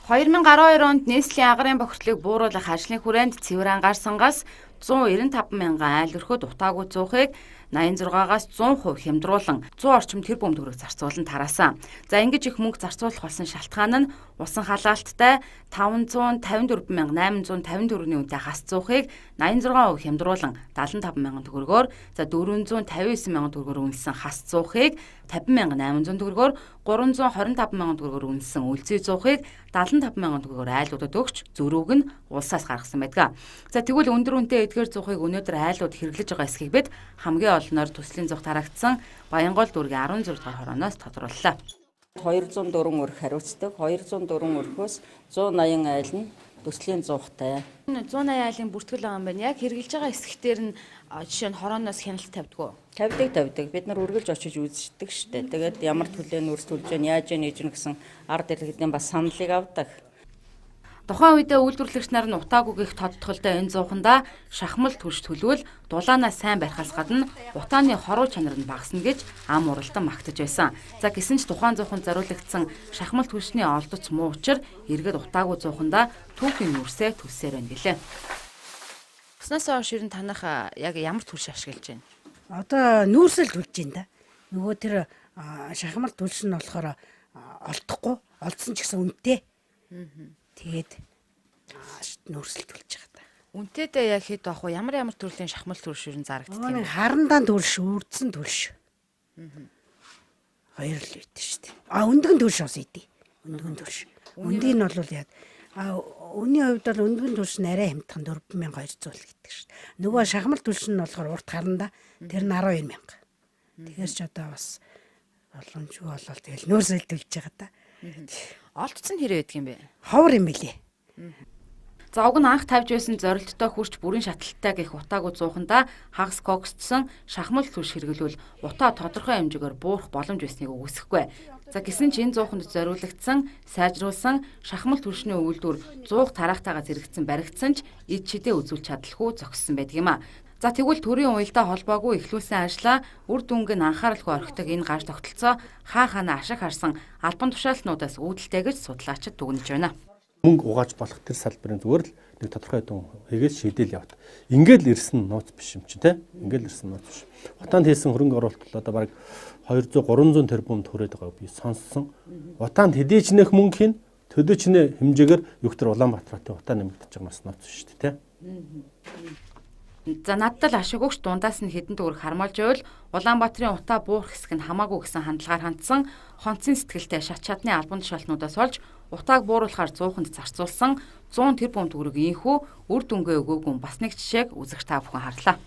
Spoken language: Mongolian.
2012 онд нийслэлийн агарын бохирдлыг бууруулах ажлын хүрээнд цэвэр анхаарсангаас 195 мянган айл өрхөд утаагүй зуухыг 86-аас 100% хямдруулан 100 орчим тэрбум төгрөг зарцуулан тараасан. За ингэж их мөнгө зарцуулах болсон шалтгаан нь усан халаалттай 554,854-ний үнэтэй хас зуухыг 86% хямдруулан 75 мянган төгрөгөөр, за 459 мянган төгрөгөөр үнэлсэн хас зуухыг 50,800 төгрөгөөр, 325 мянган төгрөгөөр үнэлсэн үлзий зуухыг 75 мянган төгрөгөөр айлуудад өгч зөрүүг нь улсаас гаргасан байдаг. За тэгвэл өндөр үнэтэй эдгээр зуухыг өнөөдөр айлууд хэрэглэж байгаа эсхийг бид хамгийн олноор төслийн зуух тарагдсан Баянгол дүүргийн 16 дугаар хорооноос тодрууллаа. 204 өрх хариуцдаг. 204 өрхөөс 180 айл нь төслийн зуухтай. 180 айлын бүртгэл байгаа юм байна. Яг хэрэгжилж байгаа эсхтэр нь жишээ нь хорооноос хяналт тавьдаг уу? Тавьдаг. Бид нар үргэлж очиж үздэг штэ. Тэгээд ямар төлөө нүрс төлж яана, яаж яана гэсэн ард иргэдийн бас саналыг авдаг. Тухайн үедээ үйлдвэрлэгч нар нь утаагүйгийнх тодтголтой энэ зуухандаа шахмал түлш төлвөл дулаанаас сайн барихаас гадна утааны хоруу чанар нь багасна гэж ам уралдан магтаж байсан. За гэсэн ч тухайн зууханд зориулагдсан шахмал түлшний олдоц муу учир иргэд утаагүй зуухандаа түүхийн нүрсээ төлсөөр байна гэлээ. Өснөөс хойш ер нь танах яг ямар түлш ашиглаж байна? Одоо нүүрсэл төлж байна да. Нөгөө тэр шахмал түлш нь болохоор олдохгүй, олдсон ч гэсэн үнэтэй. Тэгээд нүүрсэл төлж байгаа та. Үнэтэйдээ яг хэд байх вэ? Ямар төрлийн шахмал түлш ер нь зарагддаг юм бэ? Харандаан түлш, үрдсэн түлш. Хоёр л үйдэж штэ. Өндгөн түлш бас ийдий. Өндгөн түлш. Өндгийг нь бол яг өний хувьд бол өндгөн түлш нь арай хямдхан 4200 л гэдэг штэ. Нөгөө шахмал түлш нь болохоор урт харандаа тэр нь 12000. Тэгэхээр ч одоо бас боломжгүй болол тэгэл нүүрсэл төлж байгаа та. Олдсон хэрэг байдаг юм бэ? Ховор юм билээ. За уг нь анх тавьж байсан зорилттой хүрч бүрийн шаталттай гэх утаагүй зуухандаа хагас коксдсон шахмал түлш хэрэглүүл утаа тодорхой хэмжээгээр буурах боломж байсныг үгүйсэхгүй. За гэсэн ч энэ зууханд зориулагдсан, сайжруулсан шахмал түлшний үйлдвэр зуух тараахтайгаа зэрэгцсэн баригдсан ч эд шидээ үзүүлж чадлаггүй зогссон байдаг юм а. За тэгвэл төрийн уялдаа холбоогүй эхлүүлсэн ажлаа үр дүнг нь анхааралгүй орхидог энэ гаж тогтолцоо хаана ашиг харсан албан тушаалтнуудаас үүдэлтэй гэж судлаачид дүгнэж байна. Мөнгө угааж болох тэр салбарын зүгээр л нэг тодорхой хэдэн хэгээс шийдэл яваад. Ингээл ирсэн нууц биш юм чи тэ. Ингээл ирсэн нууц биш. Утаанд хийсэн хөрөнгө оруулалт бол одоо бараг 200-300 тэрбум төгрөг байгаа би сонссон. Утаанд хэдий ч нэх мөнгө хийн төдөө ч нэ хэмжээгээр югтэр Улаанбаатарын утаа нэмэгдэж байгаа нас нууц шүү дээ тэ. За надад л ашиг өгч дундаас нь хэдэн төгрөг хармалж байвал Улаанбаатарын утаа буурах хэсэг нь хамаагүй гэсэн хандлагаар хандсан хонцын сэтгэлтэй шат чадны албан тушаалтнуудаас олж утааг бууруулахаар 100-нд зарцуулсан 100 тэрбум төгрөг ийхүү үр дүнгээ өгөөгүй бас нэг жишээг үзэгч та бүхэн харлаа.